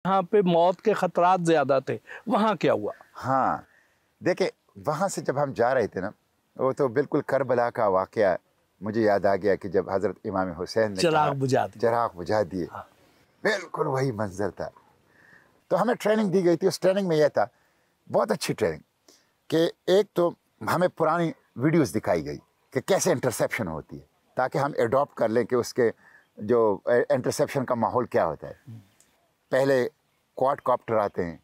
यहाँ पे मौत के खतरात ज़्यादा थे, वहाँ क्या हुआ? हाँ, देखिए वहाँ से जब हम जा रहे थे ना, वो तो बिल्कुल करबला का वाक़या मुझे याद आ गया कि जब हज़रत इमाम हुसैन ने चिराग बुझा दिए। चिराग बुझा दिए। हाँ। बिल्कुल वही मंज़र था। तो हमें ट्रेनिंग दी गई थी, उस ट्रेनिंग में यह था, बहुत अच्छी ट्रेनिंग, कि एक तो हमें पुरानी वीडियोज़ दिखाई गई कि कैसे इंटरसेप्शन होती है, ताकि हम एडॉप्ट कर लें कि उसके जो इंटरसेप्शन का माहौल क्या होता है। पहले क्वाडकॉप्टर आते हैं,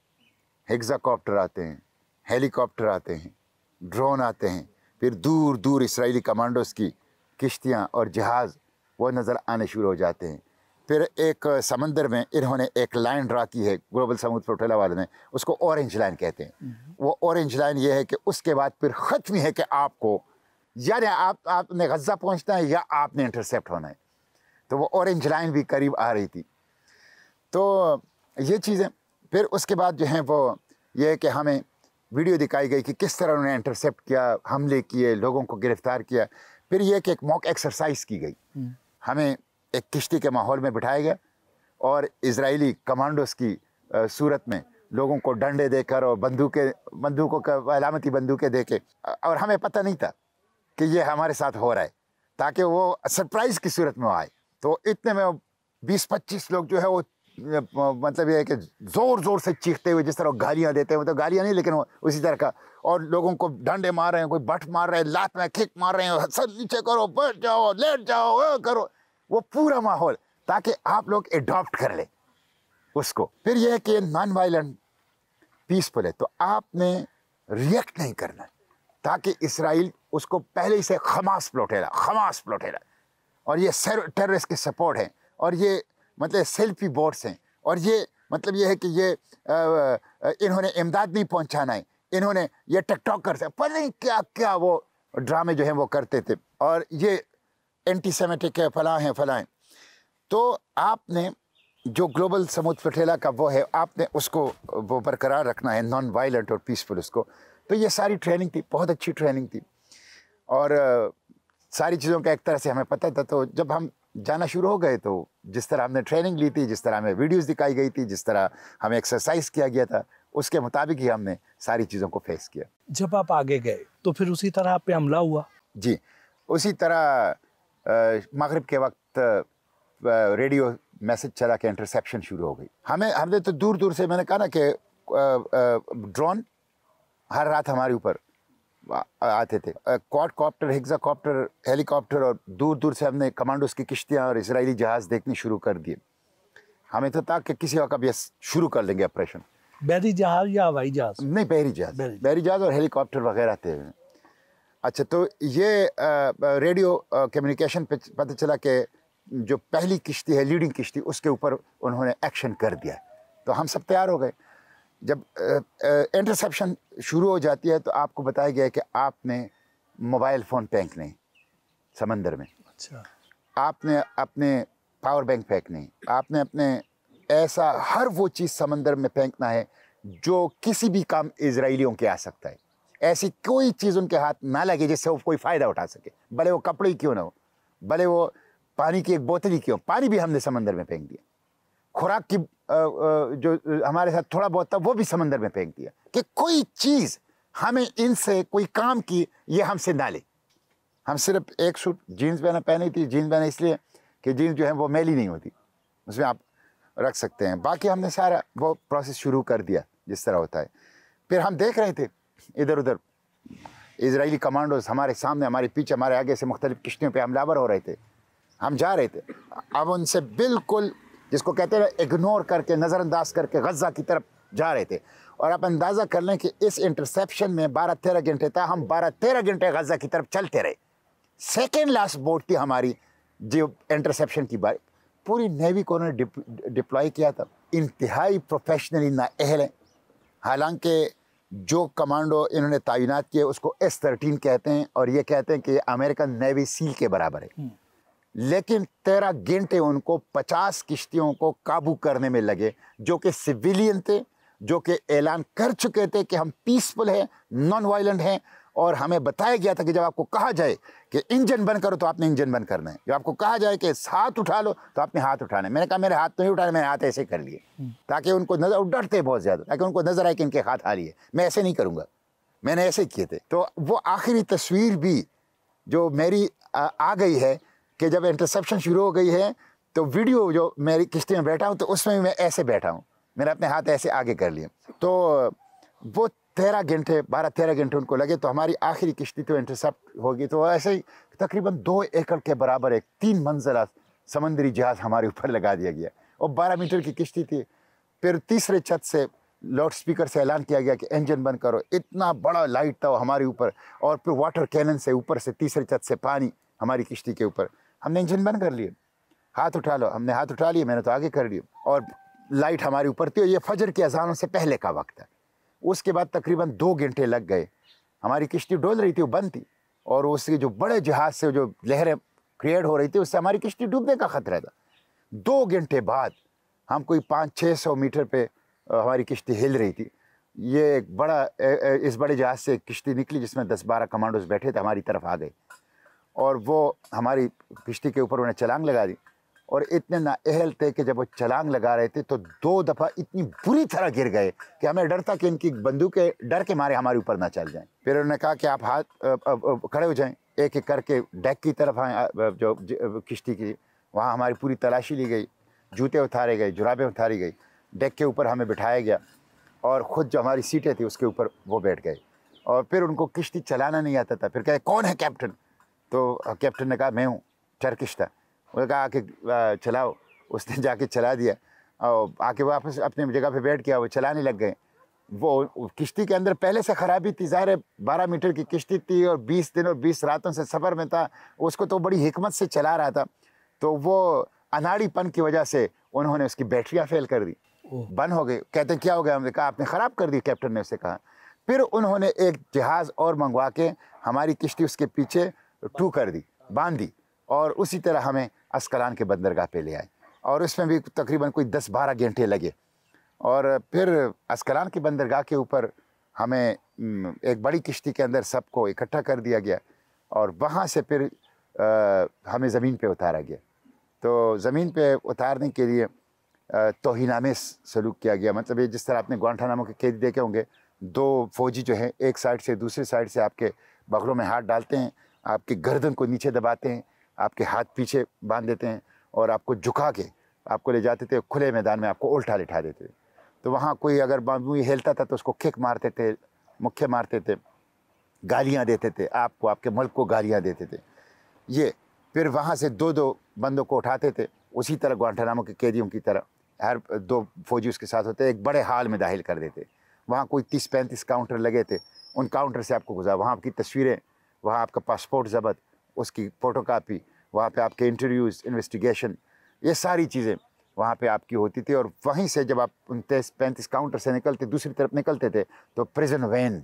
हेक्साकॉप्टर आते हैं, हेलीकॉप्टर आते हैं, ड्रोन आते हैं, फिर दूर दूर इसराइली कमांडोज़ की किश्तियाँ और जहाज़ वो नज़र आने शुरू हो जाते हैं। फिर एक समंदर में इन्होंने एक लाइन ड्रा की है, ग्लोबल समुद्र फ्लोटिला वाले ने, उसको ऑरेंज लाइन कहते हैं। वो ऑरेंज लाइन ये है कि उसके बाद फिर ख़त्म ही है कि आपको यानी आपने गज़ा पहुँचना है या आपने इंटरसेप्ट होना है। तो वो ऑरेंज लाइन भी करीब आ रही थी। तो ये चीज़ें फिर उसके बाद जो हैं वो ये है कि हमें वीडियो दिखाई गई कि किस तरह उन्होंने इंटरसेप्ट किया, हमले किए, लोगों को गिरफ़्तार किया। फिर ये कि एक मॉक एक्सरसाइज की गई। हमें एक किश्ती के माहौल में बिठाया गया और इजरायली कमांडोज़ की सूरत में लोगों को डंडे देकर और बंदूकों का अलामती बंदूकें देके, और हमें पता नहीं था कि ये हमारे साथ हो रहा है, ताकि वो सरप्राइज़ की सूरत में आए। तो इतने में 20-25 लोग जो है वो मतलब ये है कि ज़ोर ज़ोर से चीखते हुए, जिस तरह गालियाँ देते हैं, वो तो गालियाँ नहीं लेकिन उसी तरह का, और लोगों को डंडे मार रहे हैं, कोई बट मार रहे हैं, लात में किक मार रहे हैं, सर नीचे करो, बैठ जाओ, लेट जाओ, करो, वो पूरा माहौल, ताकि आप लोग एडॉप्ट कर लें उसको। फिर यह है कि नॉन वायलेंट पीसफुल है, तो आपने रिएक्ट नहीं करना, ताकि इसराइल उसको पहले ही से खमास प्लोटेला, और ये टेररिस्ट के सपोर्ट हैं, और ये मतलब सेल्फी बोट्स हैं, और ये मतलब ये है कि ये इन्होंने इमदाद नहीं पहुंचाना है, इन्होंने ये टिकटॉक कर सकते, पता नहीं क्या क्या वो ड्रामे जो हैं वो करते थे, और ये एंटी सेमेटिक है, फलां है। तो आपने जो ग्लोबल समुद्र फ्लोटिला का वो है, आपने उसको वो बरकरार रखना है, नॉन वायलेंट और पीसफुल उसको। तो ये सारी ट्रेनिंग थी, बहुत अच्छी ट्रेनिंग थी, और सारी चीज़ों का एक तरह से हमें पता था। तो जब हम जाना शुरू हो गए, तो जिस तरह हमने ट्रेनिंग ली थी, जिस तरह हमें वीडियोस दिखाई गई थी, जिस तरह हमें एक्सरसाइज किया गया था, उसके मुताबिक ही हमने सारी चीज़ों को फेस किया। जब आप आगे गए तो फिर उसी तरह आप पे हमला हुआ? जी, उसी तरह मगरिब के वक्त रेडियो मैसेज चला कि इंटरसेप्शन शुरू हो गई। हमने तो दूर दूर से, मैंने कहा ना कि ड्रोन हर रात हमारे ऊपर आते थे, क्वाडकॉप्टर, हेक्साकॉप्टर, हेलीकॉप्टर, और दूर दूर से हमने कमांडोज की किश्तियाँ और इसराइली जहाज़ देखने शुरू कर दिए। हमें तो था कि किसी वक्त अब ये शुरू कर लेंगे ऑपरेशन। बहरी जहाज या हवाई जहाज? नहीं, बहरी जहाज और हेलीकॉप्टर वगैरह थे। अच्छा, तो ये रेडियो कम्युनिकेशन पे पता चला कि जो पहली किश्ती है, लीडिंग किश्ती, उसके ऊपर उन्होंने एक्शन कर दिया। तो हम सब तैयार हो गए। जब इंटरसेप्शन शुरू हो जाती है तो आपको बताया गया है कि आपने मोबाइल फ़ोन फेंकने हैं समंदर में। अच्छा। आपने अपने पावर बैंक फेंकने हैं, आपने अपने ऐसा हर वो चीज़ समंदर में फेंकना है जो किसी भी काम इजराइलियों के आ सकता है। ऐसी कोई चीज़ उनके हाथ ना लगे जिससे वो कोई फ़ायदा उठा सके, भले वो कपड़े ही क्यों ना हो, भले वो पानी की एक बोतल ही क्यों। पानी भी हमने समंदर में फेंक दिया, खुराक की जो हमारे साथ थोड़ा बहुत था वो भी समंदर में फेंक दिया, कि कोई चीज़ हमें इनसे कोई काम की ये हमसे ना ले। हम सिर्फ एक सूट जीन्स पहनी थी, जीन्स पहने इसलिए कि जीन्स जो है वो मैली नहीं होती, उसमें आप रख सकते हैं। बाकी हमने सारा वो प्रोसेस शुरू कर दिया जिस तरह होता है। फिर हम देख रहे थे इधर उधर इजरायली कमांडोज हमारे सामने, हमारे पीछे, हमारे आगे से मुख्तलिफ किश्तियों पे हमलावर हो रहे थे। हम जा रहे थे, अब उनसे बिल्कुल जिसको कहते हैं इग्नोर करके, नज़रअंदाज करके गज़ा की तरफ जा रहे थे। और आप अंदाज़ा कर लें कि इस इंटरसेप्शन में 12-13 घंटे था, हम 12-13 घंटे गज़ा की तरफ चलते रहे। सेकेंड लास्ट बोट थी हमारी जो इंटरसेप्शन की बात, पूरी नेवी को उन्होंने डिप्लॉय किया था। इंतहाई प्रोफेशनली नाअहल हैं। हालांकि जो कमांडो इन्होंने तैनात किए उसको S-13 कहते हैं, और ये कहते हैं कि अमेरिकन नेवी सील के बराबर है। लेकिन 13 घंटे उनको 50 किश्तियों को काबू करने में लगे, जो कि सिविलियन थे, जो कि ऐलान कर चुके थे कि हम पीसफुल हैं, नॉन वायलेंट हैं, और हमें बताया गया था कि जब आपको कहा जाए कि इंजन बंद करो तो आपने इंजन बंद करना है, जब आपको कहा जाए कि हाथ उठा लो तो आपने हाथ उठाना है। मैंने कहा मेरे हाथ तो नहीं उठाने, मैंने हाथ ऐसे कर लिए ताकि उनको नजर, डरते बहुत ज़्यादा, ताकि उनको नजर आए कि इनके हाथ आ रही है। मैं ऐसे नहीं करूँगा, मैंने ऐसे किए थे। तो वो आखिरी तस्वीर भी जो मेरी आ गई है कि जब इंटरसेप्शन शुरू हो गई है तो वीडियो जो मेरी किश्ती में बैठा हूँ तो उसमें भी मैं ऐसे बैठा हूँ, मैंने अपने हाथ ऐसे आगे कर लिए। तो वो 12-13 घंटे उनको लगे। तो हमारी आखिरी किश्ती तो इंटरसेप्ट होगी। तो ऐसे ही तकरीबन 2 एकड़ के बराबर एक 3 मंजिला समंदरी जहाज़ हमारे ऊपर लगा दिया गया और 12 मीटर की किश्ती थी। फिर तीसरे छत से लाउड स्पीकर से ऐलान किया गया कि इंजन बंद करो। इतना बड़ा लाइट था वो हमारे ऊपर, और फिर वाटर कैनन से ऊपर से तीसरे छत से पानी हमारी किश्ती के ऊपर। हमने इंजन बंद कर लिए, हाथ उठा लो, हमने हाथ उठा लिए, मैंने तो आगे कर लिया, और लाइट हमारे ऊपर थी। ये फजर की अजानों से पहले का वक्त है। उसके बाद तकरीबन 2 घंटे लग गए। हमारी किश्ती डोल रही थी, वो बंद थी, और उसके जो बड़े जहाज से जो लहरें क्रिएट हो रही थी उससे हमारी किश्ती डूबने का खतरा था। 2 घंटे बाद हम कोई 500-600 मीटर पे हमारी किश्ती हिल रही थी। ये एक बड़ा इस बड़े जहाज से किश्ती निकली जिसमें 10-12 कमांडोज बैठे थे, हमारी तरफ आ गए और वो हमारी किश्ती के ऊपर उन्हें छलांग लगा दी। और इतने नाअहल थे कि जब वो छलांग लगा रहे थे तो 2 दफ़ा इतनी बुरी तरह गिर गए कि हमें डर था कि इनकी बंदूकें डर के मारे हमारे ऊपर ना चल जाएं। फिर उन्होंने कहा कि आप हाथ खड़े हो जाएं, एक एक करके डेक की तरफ आए, जो किश्ती की, वहाँ हमारी पूरी तलाशी ली गई, जूते उतारे गए, जुराबें उतारी गई, डेक के ऊपर हमें बिठाया गया और ख़ुद जो हमारी सीटें थी उसके ऊपर वो बैठ गए। और फिर उनको किश्ती चलाना नहीं आता था। फिर कहे कौन है कैप्टन? तो कैप्टन ने कहा मैं हूँ, टर्किश था। उन्होंने कहा आके चलाओ। उसने जाके चला दिया और आके वापस अपनी जगह पे बैठ गया, वो चलाने लग गए। वो किश्ती के अंदर पहले से ख़राबी थी, ज़ाहिर है 12 मीटर की किश्ती थी और 20 दिन और 20 रातों से सफ़र में था, उसको तो बड़ी हिकमत से चला रहा था। तो वो अनाड़ीपन की वजह से उन्होंने उसकी बैटरियाँ फेल कर दी, बंद हो गई। कहते हैं क्या हो गया? हमने कहा आपने ख़राब कर दी, कैप्टन ने उससे कहा। फिर उन्होंने एक जहाज़ और मंगवा के हमारी किश्ती उसके पीछे टू कर दी, बांध दी, और उसी तरह हमें अस्कलान के बंदरगाह पे ले आए। और उसमें भी तकरीबन कोई 10-12 घंटे लगे। और फिर अस्कलान की बंदरगाह के ऊपर हमें एक बड़ी किश्ती के अंदर सबको इकट्ठा कर दिया गया और वहाँ से फिर हमें ज़मीन पे उतारा गया। तो ज़मीन पे उतारने के लिए तौहीनामेज़ सलूक किया गया। मतलब ये जिस तरह आपने ग्वांटानामो के कैदी देखे होंगे, 2 फौजी जो हैं एक साइड से दूसरी साइड से आपके बगलों में हाथ डालते हैं, आपकी गर्दन को नीचे दबाते हैं, आपके हाथ पीछे बांध देते हैं और आपको झुका के आपको ले जाते थे खुले मैदान में, आपको उल्टा लिटा देते थे। तो वहाँ कोई अगर बाबू हिलता था तो उसको किक मारते थे, मुक्के मारते थे, गालियाँ देते थे, आपको आपके मुल्क को गालियाँ देते थे। ये फिर वहाँ से 2-2 बंदों को उठाते थे, उसी तरह ग्वांटानामो के कैदियों की तरह हर 2 फौजी उसके साथ होते, एक बड़े हाल में दाखिल कर देते। वहाँ कोई 30-35 काउंटर लगे थे, उन काउंटर से आपको गुजारा, वहाँ आपकी तस्वीरें, वहाँ आपका पासपोर्ट ज़ब्त, उसकी फ़ोटोकॉपी, वहाँ पे आपके इंटरव्यूज़, इन्वेस्टिगेशन, ये सारी चीज़ें वहाँ पे आपकी होती थी। और वहीं से जब आप 29-35 काउंटर से निकलते दूसरी तरफ निकलते थे तो प्रिजन वैन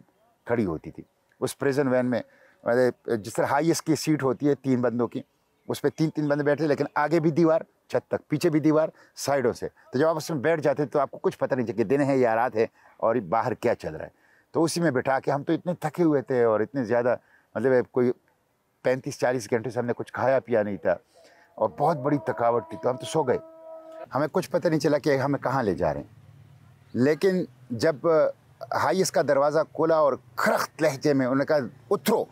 खड़ी होती थी। उस प्रिजन वैन में जिस तरह हाईएस्ट की सीट होती है 3 बंदों की, उस पर 3-3 बंदे बैठे, लेकिन आगे भी दीवार, छत तक, पीछे भी दीवार, साइडों से। तो जब आप उसमें बैठ जाते तो आपको कुछ पता नहीं चलता कि दिन है या रात है और बाहर क्या चल रहा है। तो उसी में बैठा के हम तो इतने थके हुए थे और इतने ज़्यादा, मतलब कोई 35-40 घंटे से हमने कुछ खाया पिया नहीं था और बहुत बड़ी थकावट थी। तो हम तो सो गए, हमें कुछ पता नहीं चला कि हमें कहाँ ले जा रहे हैं। लेकिन जब हाईएस्ट का दरवाज़ा खोला और खरख्त लहजे में उन्होंने कहा उतरो,